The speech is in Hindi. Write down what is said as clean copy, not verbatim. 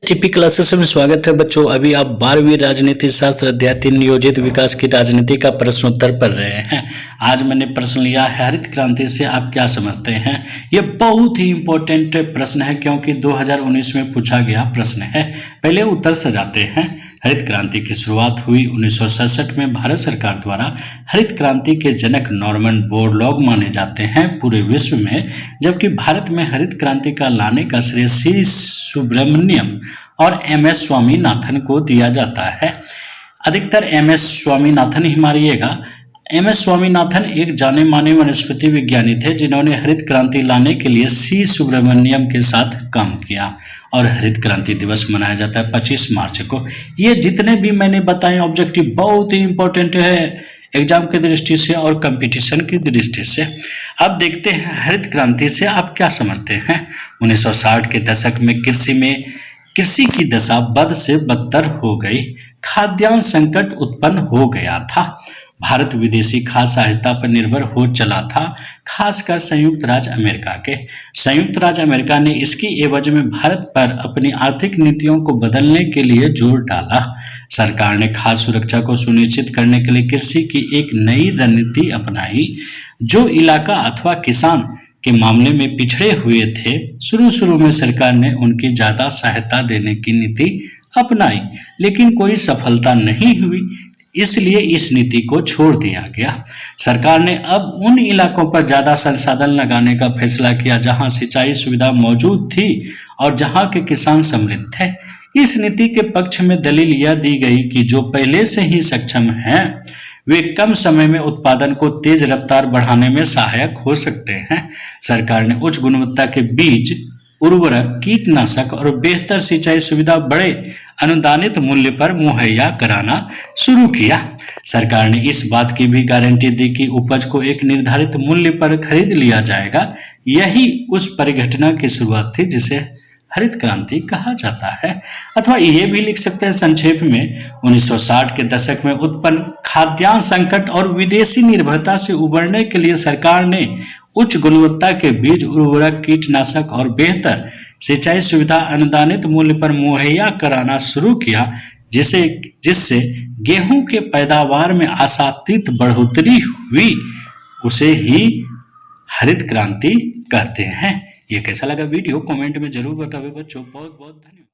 टीपी क्लासेस में स्वागत है बच्चों। अभी आप 12वीं राजनीति शास्त्र अध्याय 3 नियोजित विकास की राजनीति का प्रश्नोत्तर पढ़ रहे हैं। आज मैंने प्रश्न लिया है हरित क्रांति से आप क्या समझते हैं। ये बहुत ही इंपॉर्टेंट प्रश्न है क्योंकि 2019 में पूछा गया प्रश्न है। पहले उत्तर सजाते हैं। हरित क्रांति की शुरुआत हुई 1967 में। भारत सरकार द्वारा हरित क्रांति के जनक नॉर्मन बोरलॉग माने जाते हैं पूरे विश्व में, जबकि भारत में हरित क्रांति का लाने का श्रेय सी सुब्रमण्यम और एम.एस. स्वामीनाथन को दिया जाता है। अधिकतर एम.एस. स्वामीनाथन ही मारिएगा। एम.एस. स्वामीनाथन एक जाने माने वनस्पति विज्ञानी थे जिन्होंने हरित क्रांति लाने के लिए सी सुब्रमण्यम के साथ काम किया और हरित क्रांति दिवस मनाया जाता है 25 मार्च को। ये जितने भी मैंने बताए ऑब्जेक्टिव बहुत ही इंपॉर्टेंट है एग्जाम की दृष्टि से और कंपटीशन की दृष्टि से। अब देखते हैं हरित क्रांति से आप क्या समझते हैं। 1960 के दशक में कृषि की दशा बद से बदतर हो गई। खाद्यान्न संकट उत्पन्न हो गया था। भारत विदेशी खाद्य सहायता पर निर्भर हो चला था, खासकर संयुक्त राज्य अमेरिका के। संयुक्त राज्य अमेरिका ने इसकी एवज में भारत पर अपनी आर्थिक नीतियों को बदलने के लिए जोर डाला। सरकार ने खाद्य सुरक्षा को सुनिश्चित करने के लिए कृषि की एक नई रणनीति अपनाई। जो इलाका अथवा किसान के मामले में पिछड़े हुए थे, शुरू में सरकार ने उनकी ज्यादा सहायता देने की नीति अपनाई, लेकिन कोई सफलता नहीं हुई, इसलिए इस नीति को छोड़ दिया गया। सरकार ने अब उन इलाकों पर ज्यादा संसाधन लगाने का फैसला किया जहां सिंचाई सुविधा मौजूद थी और जहां के किसान समृद्ध थे। इस नीति के पक्ष में दलील यह दी गई कि जो पहले से ही सक्षम हैं वे कम समय में उत्पादन को तेज रफ्तार बढ़ाने में सहायक हो सकते हैं। सरकार ने उच्च गुणवत्ता के बीज, उर्वरक, कीटनाशक और बेहतर सिंचाई सुविधा बड़े अनुदानित मूल्य पर मुहैया कराना शुरू किया। सरकार ने इस बात की भी गारंटी दी कि उपज को एक निर्धारित मूल्य पर खरीद लिया जाएगा। यही उस परिघटना की शुरुआत थी जिसे हरित क्रांति कहा जाता है। अथवा ये भी लिख सकते हैं संक्षेप में, 1960 के दशक में उत्पन्न खाद्यान्न संकट और विदेशी निर्भरता से उबरने के लिए सरकार ने उच्च गुणवत्ता के बीज, उर्वरक, कीटनाशक और बेहतर सिंचाई सुविधा अनुदानित मूल्य पर मुहैया कराना शुरू किया, जिससे गेहूं के पैदावार में आशातीत बढ़ोतरी हुई। उसे ही हरित क्रांति कहते हैं। ये कैसा लगा वीडियो कमेंट में जरूर बताओ बच्चों। बहुत बहुत धन्यवाद।